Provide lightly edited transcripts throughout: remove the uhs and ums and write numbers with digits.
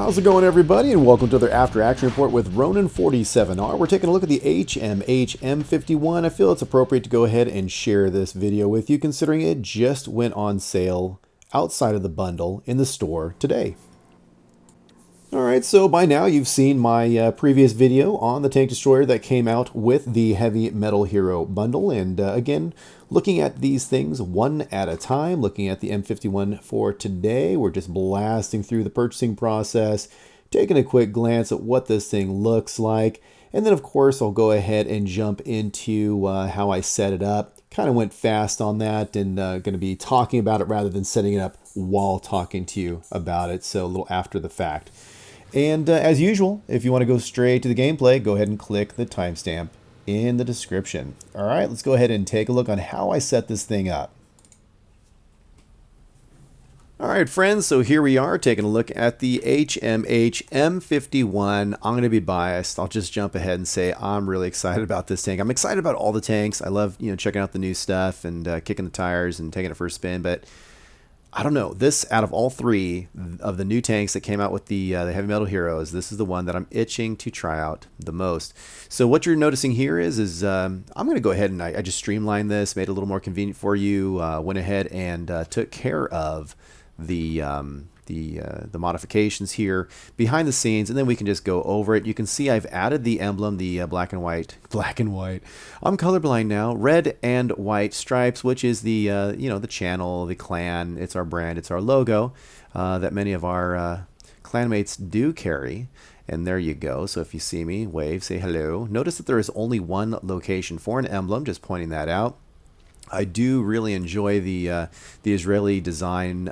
How's it going, everybody, and welcome to another After Action Report with RONIN 47R. We're taking a look at the HMH M51. I feel it's appropriate to go ahead and share this video with you, considering it just went on sale outside of the bundle in the store today. Alright, so by now you've seen my previous video on the tank destroyer that came out with the Heavy Metal Hero bundle, and again, looking at these things one at a time, looking at the M51 for today. We're just blasting through the purchasing process, taking a quick glance at what this thing looks like, and then of course I'll go ahead and jump into how I set it up. Kind of went fast on that, and going to be talking about it rather than setting it up while talking to you about it, so a little after the fact. And as usual, if you want to go straight to the gameplay, go ahead and click the timestamp in the description. All right, let's go ahead and take a look on how I set this thing up. All right, friends, so here we are taking a look at the HMH M51. I'm going to be biased. I'll just jump ahead and say I'm really excited about this tank. I'm excited about all the tanks. I love, checking out the new stuff and kicking the tires and taking it for a spin, but I don't know, this, out of all three of the new tanks that came out with the Heavy Metal Heroes, this is the one that I'm itching to try out the most. So what you're noticing here is I'm going to go ahead and I just streamlined this, made it a little more convenient for you, went ahead and took care of the modifications here behind the scenes, and then we can just go over it. You can see I've added the emblem, the black and white. I'm colorblind now. Red and white stripes, which is the the channel, the clan. It's our brand. It's our logo that many of our clanmates do carry. And there you go. So if you see me, wave, say hello. Notice that there is only one location for an emblem. Just pointing that out. I do really enjoy the Israeli design.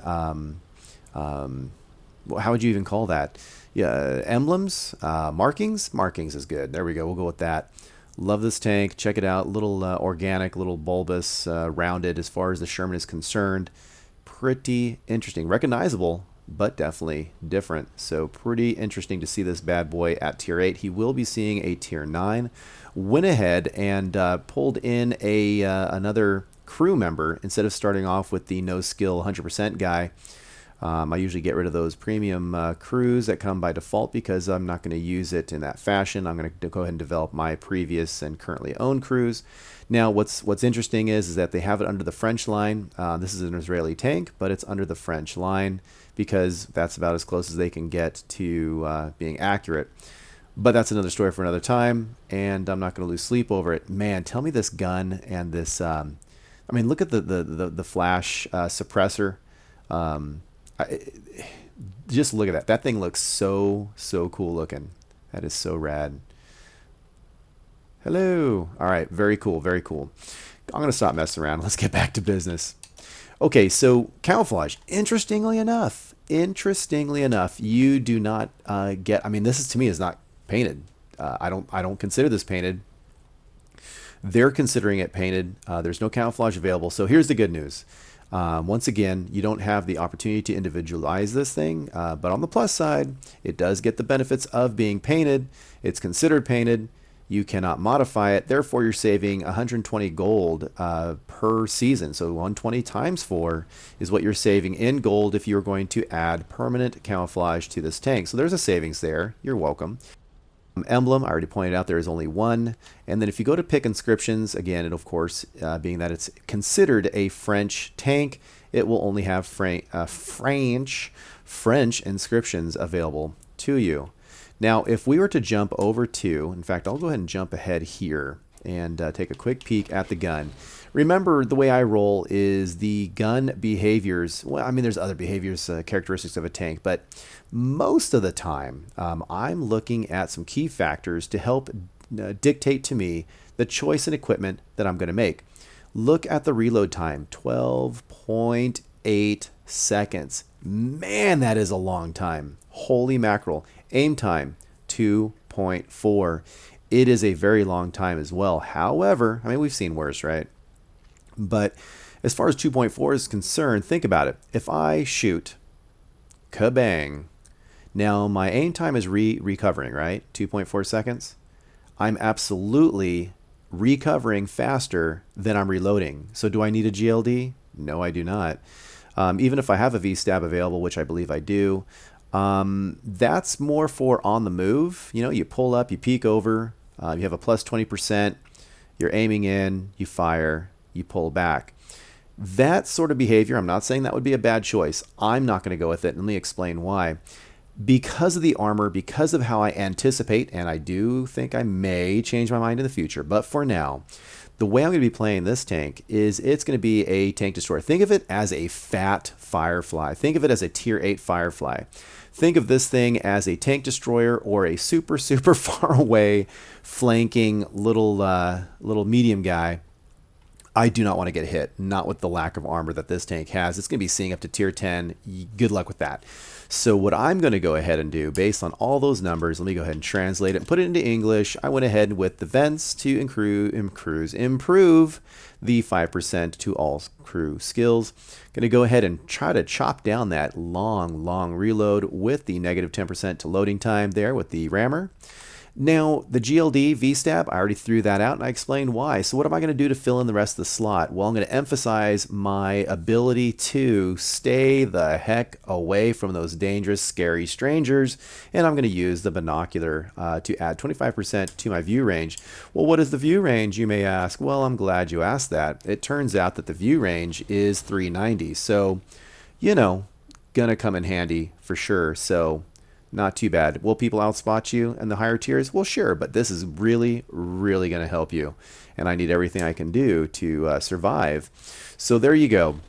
How would you even call that? Yeah, emblems, markings. Markings is good. There we go. We'll go with that. Love this tank. Check it out. Little organic, little bulbous, rounded as far as the Sherman is concerned. Pretty interesting. Recognizable, but definitely different. So pretty interesting to see this bad boy at tier 8. He will be seeing a tier 9. Went ahead and pulled in another crew member instead of starting off with the no skill 100% guy. I usually get rid of those premium crews that come by default because I'm not going to use it in that fashion. I'm going to go ahead and develop my previous and currently owned crews. Now, what's interesting is that they have it under the French line. This is an Israeli tank, but it's under the French line because that's about as close as they can get to being accurate. But that's another story for another time, and I'm not going to lose sleep over it. Man, tell me this gun and this. I mean, look at the flash suppressor. Just look at that. That thing looks so cool looking. That is so rad. Hello. All right, very cool, very cool. I'm going to stop messing around. Let's get back to business. Okay, so camouflage. Interestingly enough, you do not get. I mean, this is, to me, is not painted. I don't consider this painted. They're considering it painted. There's no camouflage available. So here's the good news. Once again, you don't have the opportunity to individualize this thing, but on the plus side, it does get the benefits of being painted. It's considered painted. You cannot modify it. Therefore, you're saving 120 gold per season. So 120 times 4 is what you're saving in gold if you're going to add permanent camouflage to this tank. So there's a savings there. You're welcome. Emblem, I already pointed out there is only one. And then if you go to pick inscriptions, again, it of course, being that it's considered a French tank, it will only have French inscriptions available to you. Now, if we were to jump over to, in fact, I'll go ahead and jump ahead here and take a quick peek at the gun. Remember, the way I roll is the gun behaviors. Well, I mean, there's other behaviors, characteristics of a tank, but most of the time, I'm looking at some key factors to help dictate to me the choice and equipment that I'm going to make. Look at the reload time, 12.8 seconds. Man, that is a long time. Holy mackerel. Aim time, 2.4. It is a very long time as well. However, I mean, we've seen worse, right? But as far as 2.4 is concerned, think about it. If I shoot, kabang, now my aim time is recovering, right? 2.4 seconds. I'm absolutely recovering faster than I'm reloading. So do I need a GLD? No, I do not. Even if I have a V-stab available, which I believe I do, That's more for on the move. You know, you pull up, you peek over, you have a plus 20%, you're aiming in, you fire, you pull back. That sort of behavior, I'm not saying that would be a bad choice. I'm not going to go with it, and let me explain why. Because of the armor, because of how I anticipate, and I do think I may change my mind in the future, but for now, the way I'm going to be playing this tank is it's going to be a tank destroyer. Think of it as a fat Firefly. Think of it as a tier 8 Firefly. Think of this thing as a tank destroyer or a super, super far away flanking little medium guy. I do not want to get hit, not with the lack of armor that this tank has. It's going to be seeing up to tier 10. Good luck with that. So what I'm going to go ahead and do, based on all those numbers, let me go ahead and translate it and put it into English. I went ahead with the vents to improve the 5% to all crew skills. Going to go ahead and try to chop down that long reload with the negative 10% to loading time there with the rammer. Now, the GLD V-stab, I already threw that out and I explained why. So what am I going to do to fill in the rest of the slot? Well, I'm going to emphasize my ability to stay the heck away from those dangerous, scary strangers, and I'm going to use the binocular to add 25% to my view range. Well, what is the view range, you may ask? Well, I'm glad you asked that. It turns out that the view range is 390, so, you know, gonna come in handy for sure. So not too bad. Will people outspot you in the higher tiers? Well, sure, but this is really going to help you. And I need everything I can do to survive. So there you go.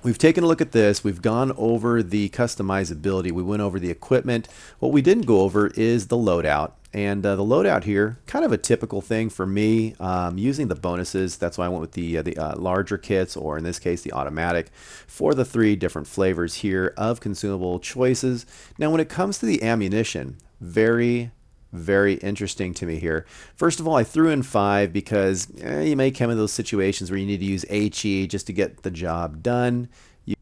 We've taken a look at this. We've gone over the customizability. We went over the equipment. What we didn't go over is the loadout. And the loadout here, kind of a typical thing for me, using the bonuses. That's why I went with the larger kits, or in this case, the automatic, for the 3 different flavors here of consumable choices. Now, when it comes to the ammunition, very interesting to me here. First of all, I threw in 5 because you may come in those situations where you need to use HE just to get the job done. You're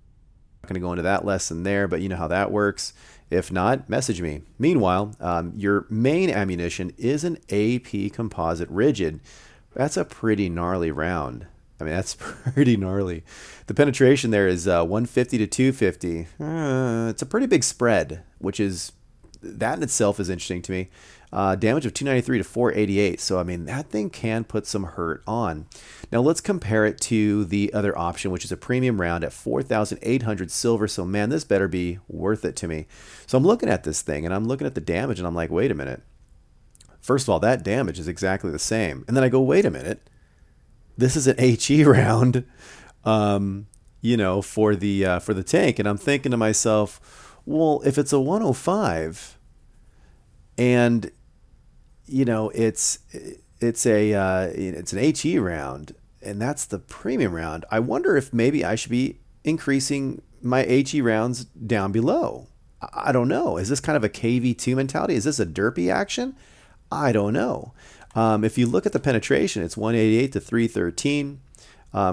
not going to go into that lesson there, but you know how that works. If not, message me. Meanwhile, your main ammunition is an AP composite rigid. That's a pretty gnarly round. I mean, that's pretty gnarly. The penetration there is 150 to 250. It's a pretty big spread, which is, that in itself is interesting to me. Damage of 293 to 488. So, I mean, that thing can put some hurt on. Now, let's compare it to the other option, which is a premium round at 4,800 silver. So, man, this better be worth it to me. So, I'm looking at this thing, and I'm looking at the damage, and I'm like, wait a minute. First of all, that damage is exactly the same. And then I go, wait a minute. This is an HE round, you know, for the tank. And I'm thinking to myself, well, if it's a 105 and you know it's an HE round and that's the premium round, I wonder if maybe I should be increasing my HE rounds down below. I don't know. Is this kind of a KV2 mentality? Is this a derpy action? I don't know. If you look at the penetration, it's 188 to 313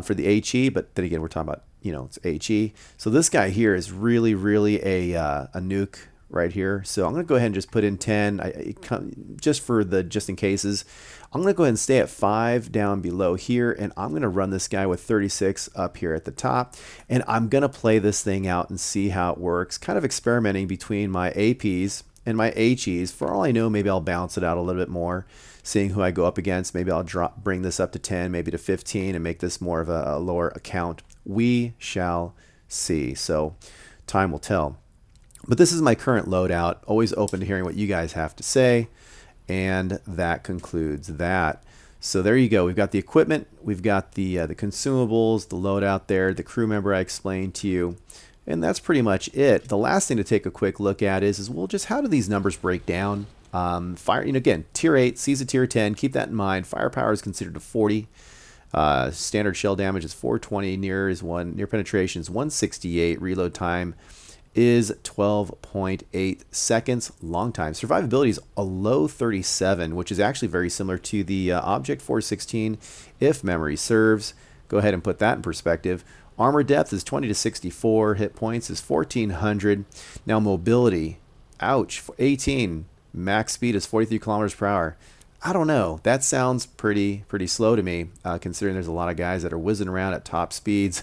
for the HE, but then again, we're talking about, you know, it's HE. So this guy here is really a nuke right here. So I'm going to go ahead and just put in 10 just for the just in cases. I'm going to go ahead and stay at 5 down below here, and I'm going to run this guy with 36 up here at the top, and I'm going to play this thing out and see how it works, kind of experimenting between my APs and my HEs. For all I know, maybe I'll balance it out a little bit more, seeing who I go up against. Maybe I'll bring this up to 10, maybe to 15, and make this more of a lower account. We shall see. So time will tell. But this is my current loadout. Always open to hearing what you guys have to say. And that concludes that. So there you go. We've got the equipment. We've got the consumables, the loadout there, the crew member I explained to you. And that's pretty much it. The last thing to take a quick look at is well, just how do these numbers break down? Fire, you know, again, tier 8 sees a tier 10. Keep that in mind. Firepower is considered a 40. Standard shell damage is 420. Near penetration is 168. Reload time is 12.8 seconds. Long time. Survivability is a low 37, which is actually very similar to the Object 416, if memory serves. Go ahead and put that in perspective. Armor depth is 20 to 64. Hit points is 1,400. Now mobility, ouch, 18. Max speed is 43 kilometers per hour. I don't know. That sounds pretty slow to me, considering there's a lot of guys that are whizzing around at top speeds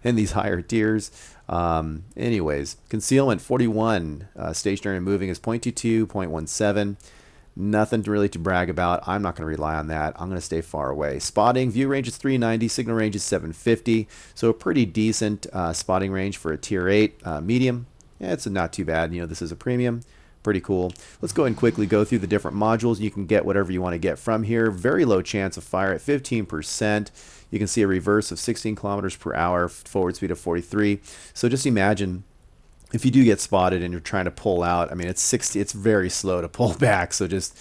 in these higher tiers. Anyways, concealment 41, stationary and moving is 0.22, 0.17. Nothing really to brag about. I'm not going to rely on that. I'm going to stay far away. Spotting, view range is 390, signal range is 750. So a pretty decent spotting range for a tier 8 medium. Yeah, it's not too bad. You know, this is a premium. Pretty cool. Let's go ahead and quickly go through the different modules. You can get whatever you want to get from here. Very low chance of fire at 15%. You can see a reverse of 16 kilometers per hour, forward speed of 43. So just imagine if you do get spotted and you're trying to pull out, I mean, it's very slow to pull back. So just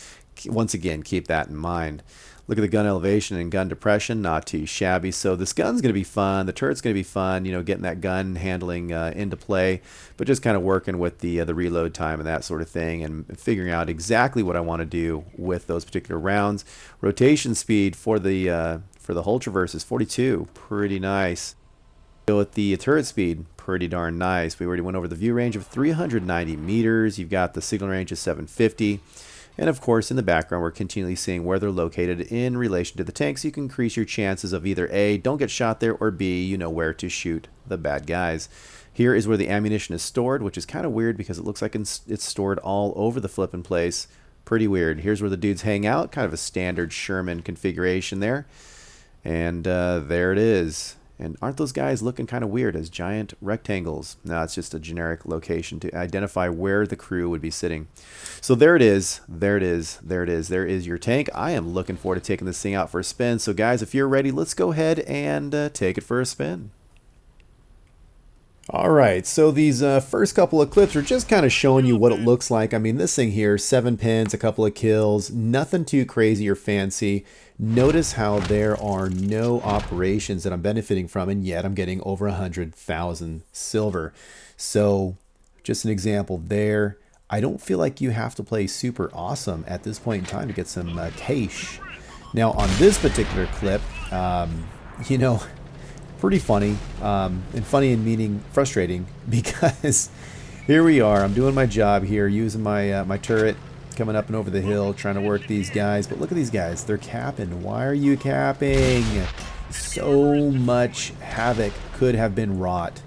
once again, keep that in mind. Look at the gun elevation and gun depression, not too shabby. So this gun's going to be fun. The turret's going to be fun, you know, getting that gun handling into play, but just kind of working with the reload time and that sort of thing and figuring out exactly what I want to do with those particular rounds. Rotation speed for the hull traverse is 42, pretty nice. Go with the turret speed, pretty darn nice. We already went over the view range of 390 meters. You've got the signal range of 750. And of course, in the background, we're continually seeing where they're located in relation to the tank, so you can increase your chances of either A, don't get shot there, or B, you know where to shoot the bad guys. Here is where the ammunition is stored, which is kind of weird because it looks like it's stored all over the flipping place. Pretty weird. Here's where the dudes hang out, kind of a standard Sherman configuration there. And there it is. And aren't those guys looking kind of weird as giant rectangles? No, it's just a generic location to identify where the crew would be sitting. So there it is. There it is. There it is. There is your tank. I am looking forward to taking this thing out for a spin. So guys, if you're ready, let's go ahead and take it for a spin. All right, so these first couple of clips are just kind of showing you what it looks like. I mean, this thing here, 7 pins, a couple of kills, nothing too crazy or fancy. Notice how there are no operations that I'm benefiting from, and yet I'm getting over 100,000 silver. So just an example there. I don't feel like you have to play super awesome at this point in time to get some cash. Now, on this particular clip, you know, pretty funny, and funny in meaning frustrating, because here we are, I'm doing my job here, using my my turret, coming up and over the hill, trying to work these guys, but look at these guys, they're capping. Why are you capping? So much havoc could have been wrought,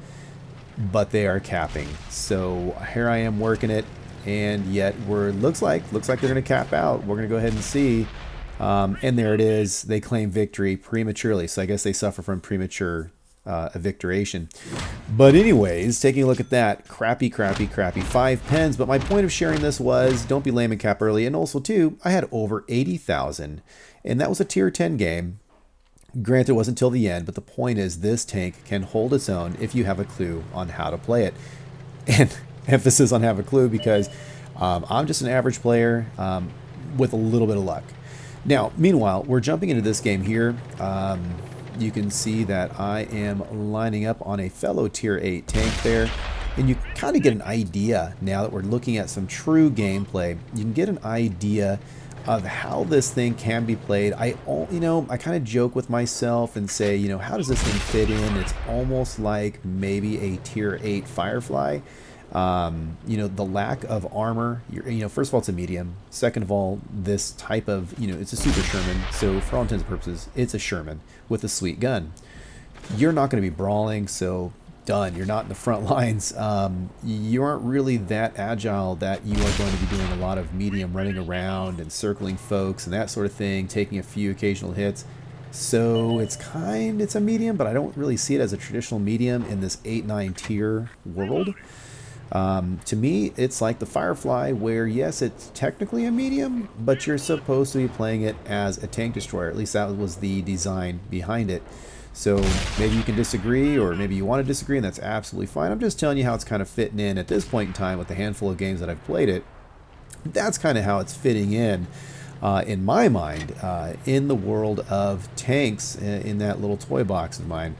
but they are capping. So here I am working it, and yet looks like they're gonna cap out. We're gonna go ahead and see. And there it is. They claim victory prematurely. So I guess they suffer from premature evictoration. But anyways, taking a look at that. Crappy. 5 pens. But my point of sharing this was don't be lame and cap early. And also, too, I had over 80,000. And that was a tier 10 game. Granted, it wasn't until the end. But the point is this tank can hold its own if you have a clue on how to play it. And emphasis on have a clue because I'm just an average player with a little bit of luck. Now, meanwhile, we're jumping into this game here. You can see that I am lining up on a fellow tier 8 tank there. And you kind of get an idea now that we're looking at some true gameplay. You can get an idea of how this thing can be played. I kind of joke with myself and say, you know, how does this thing fit in? It's almost like maybe a tier 8 Firefly. You know, the lack of armor, first of all, it's a medium. Second of all, this type of, it's a super Sherman. So for all intents and purposes, it's a Sherman with a sweet gun. You're not going to be brawling, so done. You're not in the front lines. You aren't really that agile that you are going to be doing a lot of medium running around and circling folks and that sort of thing, taking a few occasional hits. So it's a medium, but I don't really see it as a traditional medium in this 8-9 tier world. To me, it's like the Firefly where, yes, it's technically a medium, but you're supposed to be playing it as a tank destroyer. At least that was the design behind it. So maybe you can disagree, or maybe you want to disagree, and that's absolutely fine. I'm just telling you how it's kind of fitting in at this point in time with the handful of games that I've played it. That's kind of how it's fitting in my mind, in the world of tanks in that little toy box of mine.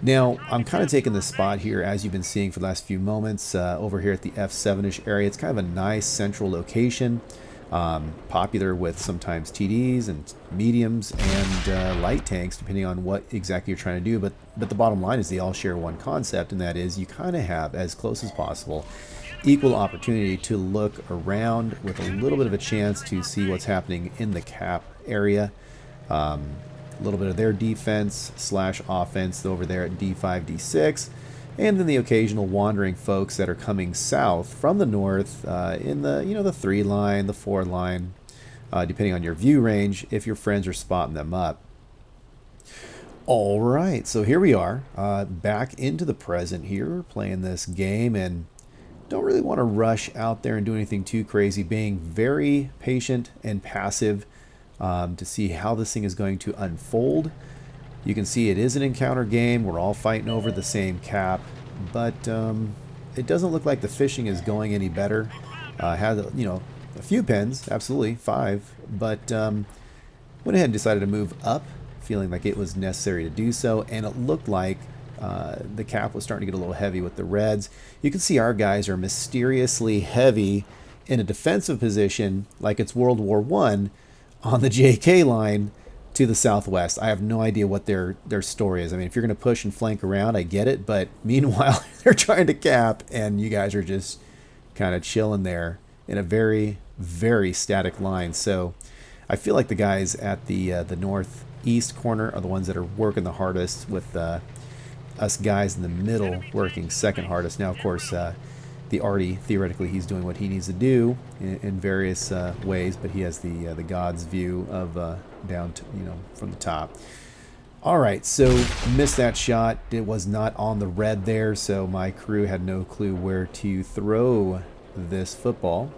Now, I'm kind of taking this spot here, as you've been seeing for the last few moments, over here at the F7-ish area. It's kind of a nice central location, popular with sometimes TDs and mediums and light tanks, depending on what exactly you're trying to do. But the bottom line is they all share one concept, and that is you kind of have, as close as possible, equal opportunity to look around with a little bit of a chance to see what's happening in the cap area. A little bit of their defense slash offense over there at D5, D6, and then the occasional wandering folks that are coming south from the north in the, you know, the 3 line, the 4 line, depending on your view range, if your friends are spotting them up. All right, so here we are, back into the present here, playing this game, and don't really want to rush out there and do anything too crazy, being very patient and passive to see how this thing is going to unfold. You can see it is an encounter game. We're all fighting over the same cap, but it doesn't look like the fishing is going any better. Had, you know, a few pens, absolutely, 5, but went ahead and decided to move up, feeling like it was necessary to do so, and it looked like the cap was starting to get a little heavy with the reds. You can see our guys are mysteriously heavy in a defensive position like it's World War I on the JK line to the southwest. I have no idea what their story is. I mean, if you're going to push and flank around, I get it, but meanwhile, they're trying to cap, and you guys are just kind of chilling there in a very, very static line. So I feel like the guys at the northeast corner are the ones that are working the hardest, with us guys in the middle working second hardest. Now, of course, the Artie, theoretically, he's doing what he needs to do in various ways, but he has the God's view of down to, you know, from the top. All right, so missed that shot. It was not on the red there, so my crew had no clue where to throw this football.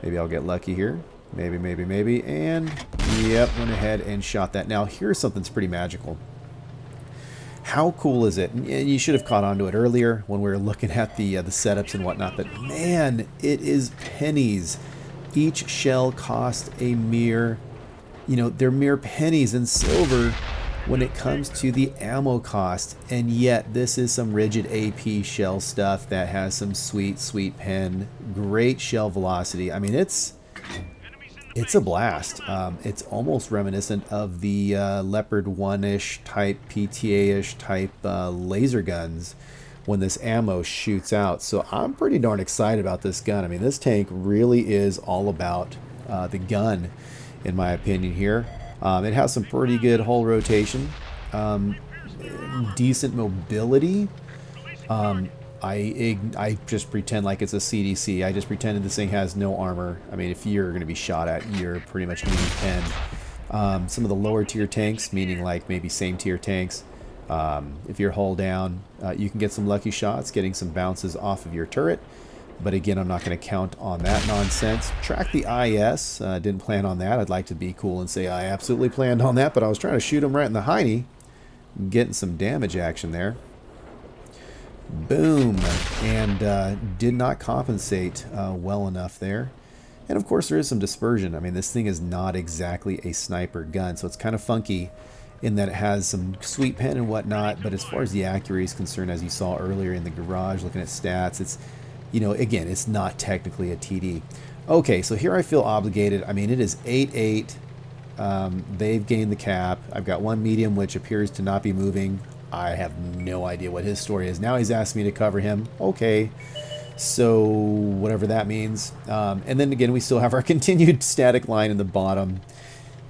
Maybe I'll get lucky here. Maybe, and yep, went ahead and shot that. Now, here's something that's pretty magical. How cool is it? And you should have caught on to it earlier when we were looking at the setups and whatnot, but man, it is pennies. Each shell cost a mere, you know, they're mere pennies in silver when it comes to the ammo cost, and yet this is some rigid AP shell stuff that has some sweet pen, great shell velocity. I mean, it's a blast. It's almost reminiscent of the Leopard 1-ish type, PTA-ish type laser guns when this ammo shoots out. So I'm pretty darn excited about this gun. I mean, this tank really is all about the gun, in my opinion here. It has some pretty good hull rotation, decent mobility. I just pretend like it's a CDC. I just pretended this thing has no armor. I mean, if you're going to be shot at, you're pretty much going to be pinned. Some of the lower tier tanks, meaning like maybe same tier tanks, if you're hull down, you can get some lucky shots, getting some bounces off of your turret. But again, I'm not going to count on that nonsense. Track the IS. Didn't plan on that. I'd like to be cool and say I absolutely planned on that, but I was trying to shoot him right in the hiney. Getting some damage action there. Boom. And did not compensate well enough there. And of course there is some dispersion. I mean, this thing is not exactly a sniper gun, so it's kind of funky in that it has some sweet pen and whatnot, but as far as the accuracy is concerned, as you saw earlier in the garage looking at stats, it's, you know, again, it's not technically a TD. Okay, so here I feel obligated. I mean, it is 8-8. They've gained the cap. I've got one medium which appears to not be moving. I have no idea what his story is. Now he's asked me to cover him. Okay, so whatever that means. And then again, we still have our continued static line in the bottom,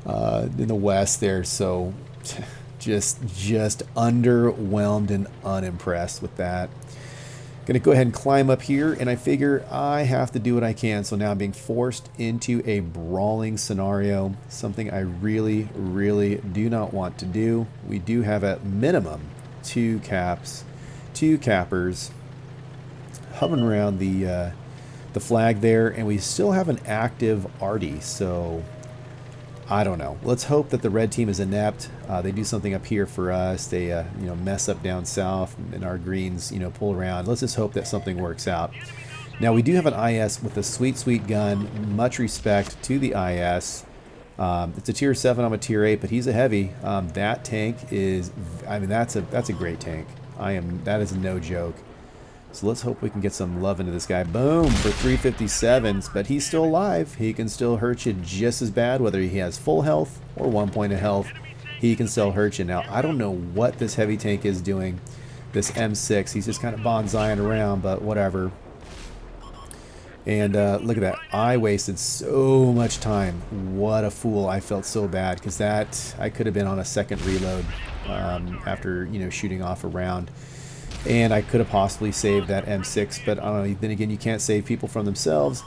in the west there. So just underwhelmed and unimpressed with that. Gonna go ahead and climb up here, and I figure I have to do what I can. So now I'm being forced into a brawling scenario, something I really do not want to do. We do have at minimum two cappers hovering around the flag there, and we still have an active Artie. So I don't know. Let's hope that the red team is inept. They do something up here for us. They you know, mess up down south, and our greens, you know, pull around. Let's just hope that something works out. Now we do have an IS with a sweet gun. Much respect to the IS. It's a tier 7. I'm a tier 8, but he's a heavy. That tank is, I mean, that's a great tank. That is no joke. So let's hope we can get some love into this guy. Boom, for 357s, but he's still alive. He can still hurt you just as bad, whether he has full health or 1 point of health. He can still hurt you. Now, I don't know what this heavy tank is doing. This M6, he's just kind of bonsaiing around, but whatever. And look at that. I wasted so much time. What a fool. I felt so bad because that I could have been on a second reload after, you know, shooting off a round. And I could have possibly saved that M6, but I don't know. Then again, you can't save people from themselves.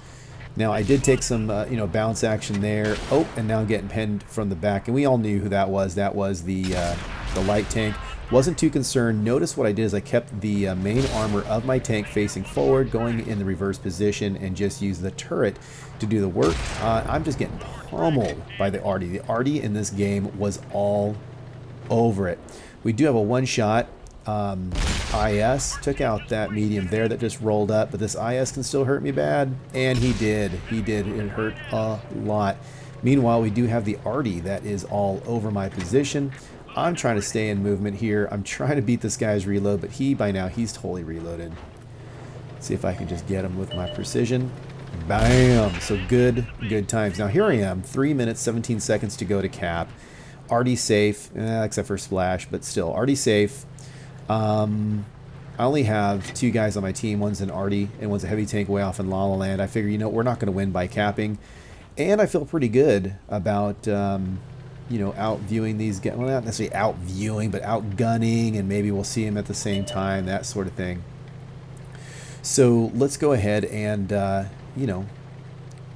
Now, I did take some, you know, bounce action there. Oh, and now I'm getting pinned from the back. And we all knew who that was. That was the light tank. Wasn't too concerned. Notice what I did is I kept the main armor of my tank facing forward, going in the reverse position, and just used the turret to do the work. I'm just getting pummeled by the arty. The arty in this game was all over it. We do have a one-shot. IS took out that medium there that just rolled up, but this IS can still hurt me bad, and he did. It hurt a lot. Meanwhile, we do have the arty that is all over my position. I'm trying to stay in movement here. I'm trying to beat this guy's reload, but by now he's totally reloaded. Let's see if I can just get him with my precision. Bam! So good times. Now here I am, 3 minutes 17 seconds to go to cap. Arty safe, except for splash, but still arty safe. I only have 2 guys on my team. One's an arty and one's a heavy tank way off in La La Land. I figure, you know, we're not going to win by capping, and I feel pretty good about you know, outviewing these guys. Well, not necessarily outviewing, but outgunning, and maybe we'll see them at the same time, that sort of thing. So let's go ahead and, you know,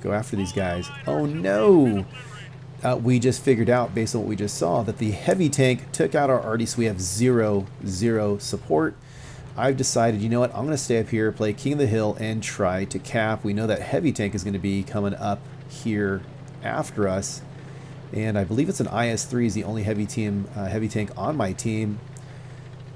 go after these guys. Oh no! We just figured out, based on what we just saw, that the heavy tank took out our arty, so we have 0-0 support. I've decided, you know what, I'm going to stay up here, play King of the Hill, and try to cap. We know that heavy tank is going to be coming up here after us. And I believe it's an IS-3 is the only heavy tank on my team.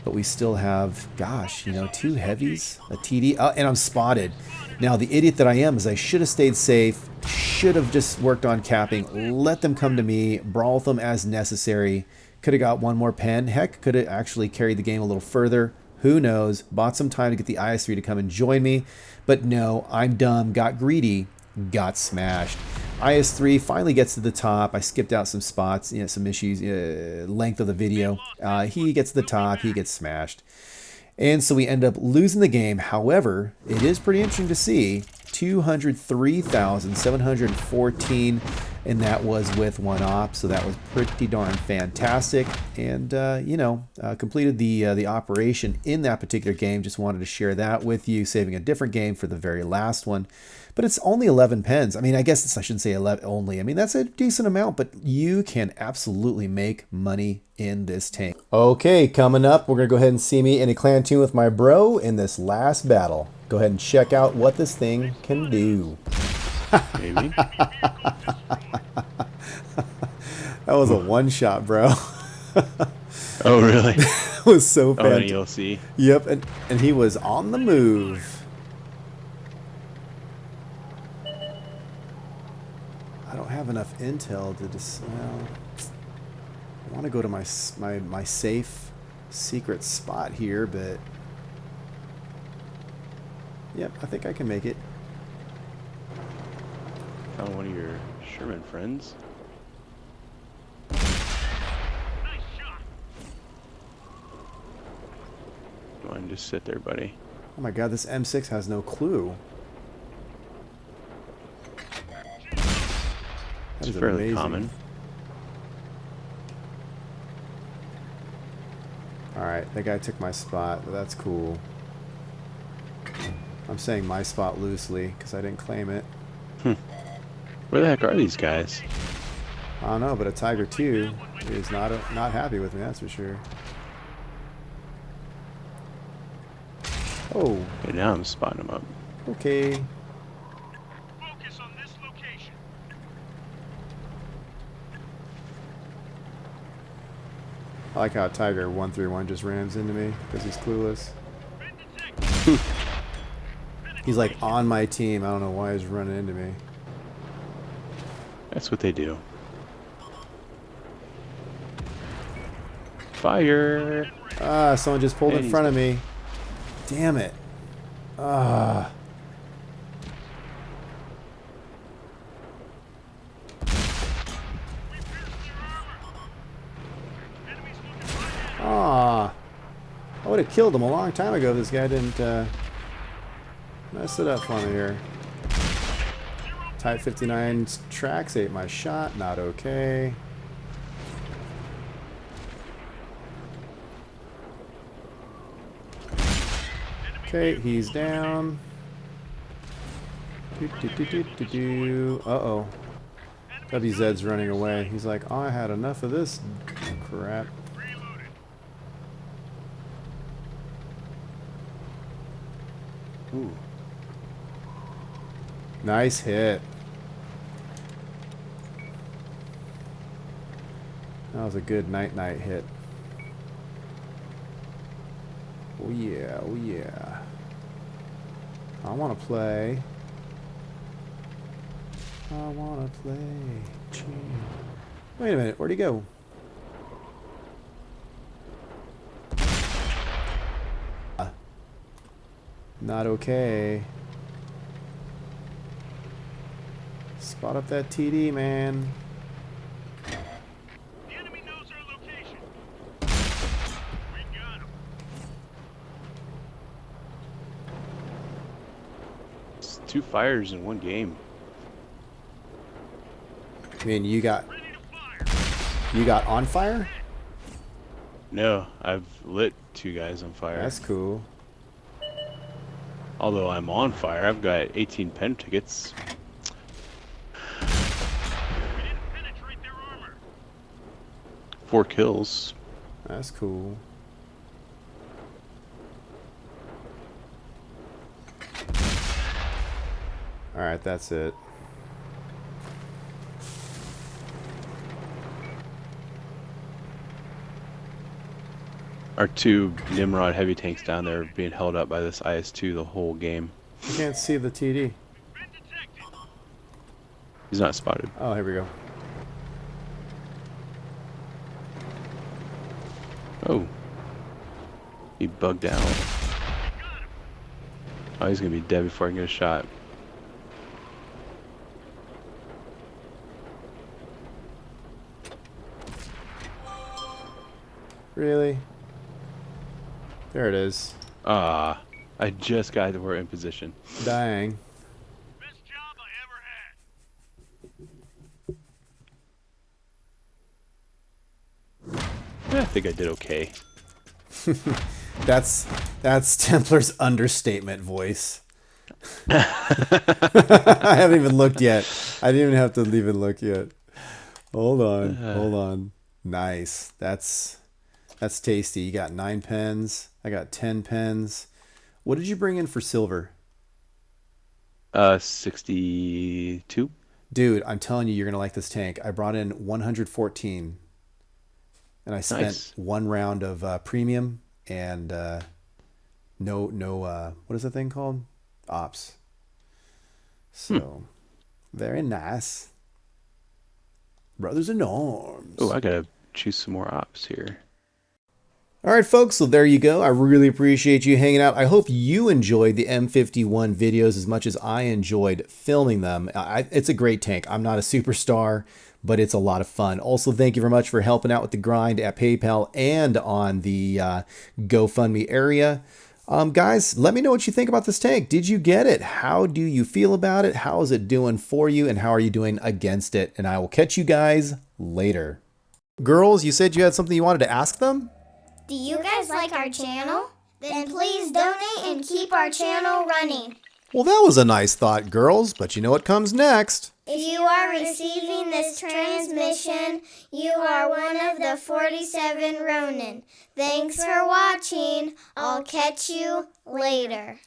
But we still have, gosh, you know, 2 heavies, a TD, and I'm spotted. Now, the idiot that I am is I should have stayed safe, should have just worked on capping, let them come to me, brawl with them as necessary. Could have got one more pen. Heck, could have actually carried the game a little further. Who knows? Bought some time to get the IS-3 to come and join me. But no, I'm dumb, got greedy, got smashed. IS-3 finally gets to the top. I skipped out some spots, you know, some issues, length of the video. He gets to the top, he gets smashed. And so we end up losing the game. However, it is pretty interesting to see 203,714, and that was with 1 op, so that was pretty darn fantastic. And you know, completed the operation in that particular game. Just wanted to share that with you, saving a different game for the very last one. But it's only 11 pens. I mean, I guess I shouldn't say 11 only. I mean, that's a decent amount, but you can absolutely make money in this tank. Okay, coming up, we're going to go ahead and see me in a clan tune with my bro in this last battle. Go ahead and check out what this thing can do. Maybe. That was a one-shot, bro. Oh, really? It was so fantastic. Oh, you'll see. Yep, and he was on the move. I don't have enough intel to just, well, I want to go to my safe secret spot here, but yep, I think I can make it. Found one of your Sherman friends. Go on, just sit there, buddy. Oh my god, this M6 has no clue. That It's is fairly amazing. common. Alright, that guy took my spot, but that's cool. I'm saying my spot loosely, because I didn't claim it. Where the heck are these guys? I don't know, but a Tiger 2 is not happy with me, that's for sure. Oh, Okay, now I'm spotting them up. okay. Focus on this location. I like how Tiger 131 just rams into me because he's clueless. He's like on my team. I don't know why he's running into me. That's what they do. Fire! Ah, someone just pulled in Hey. front of me. Damn it. Ah. Ah. I would have killed him a long time ago if this guy didn't mess it up for me here. Type 59 tracks ate my shot. Not okay. Okay, he's down. Uh-oh. WZ's running away. He's like, oh, I had enough of this crap. Reloaded. Ooh. Nice hit. That was a good night-night hit. Oh yeah, oh yeah. I want to play. I want to play. Wait a minute, where'd he go? Not okay. Spot up that TD, man. The enemy knows our location. We got him. It's 2 fires in 1 game. I mean, you got Ready to fire. on fire? No, I've lit 2 guys on fire. That's cool. Although I'm on fire, I've got 18 pen tickets. We didn't penetrate their armor. 4 kills. That's cool. Alright, that's it. Our 2 Nimrod heavy tanks down there being held up by this IS-2 the whole game. You can't see the TD. Been detected. He's not spotted. Oh, here we go. Oh. He bugged out. Oh, he's gonna be dead before I can get a shot. Really? There it is. Ah, I just got to where in position. Dang. Best job I ever had. I think I did okay. That's Templar's understatement voice. I haven't even looked yet. I didn't even have to even look yet. Hold on. Nice. That's tasty. You got 9 pens. I got 10 pens. What did you bring in for silver? 62. Dude, I'm telling you, you're gonna like this tank. I brought in 114, and I spent Nice. 1 round of premium and no what is that thing called? Ops. So very nice. Brothers in arms. Oh, I gotta choose some more ops here. All right, folks, so there you go. I really appreciate you hanging out. I hope you enjoyed the M51 videos as much as I enjoyed filming them. It's a great tank. I'm not a superstar, but it's a lot of fun. Also, thank you very much for helping out with the grind at PayPal and on the GoFundMe area. Guys, let me know what you think about this tank. Did you get it? How do you feel about it? How is it doing for you? And how are you doing against it? And I will catch you guys later. Girls, you said you had something you wanted to ask them? Do you guys like our channel? Then please donate and keep our channel running. Well, that was a nice thought, girls, but you know what comes next? If you are receiving this transmission, you are one of the 47 Ronin. Thanks for watching. I'll catch you later.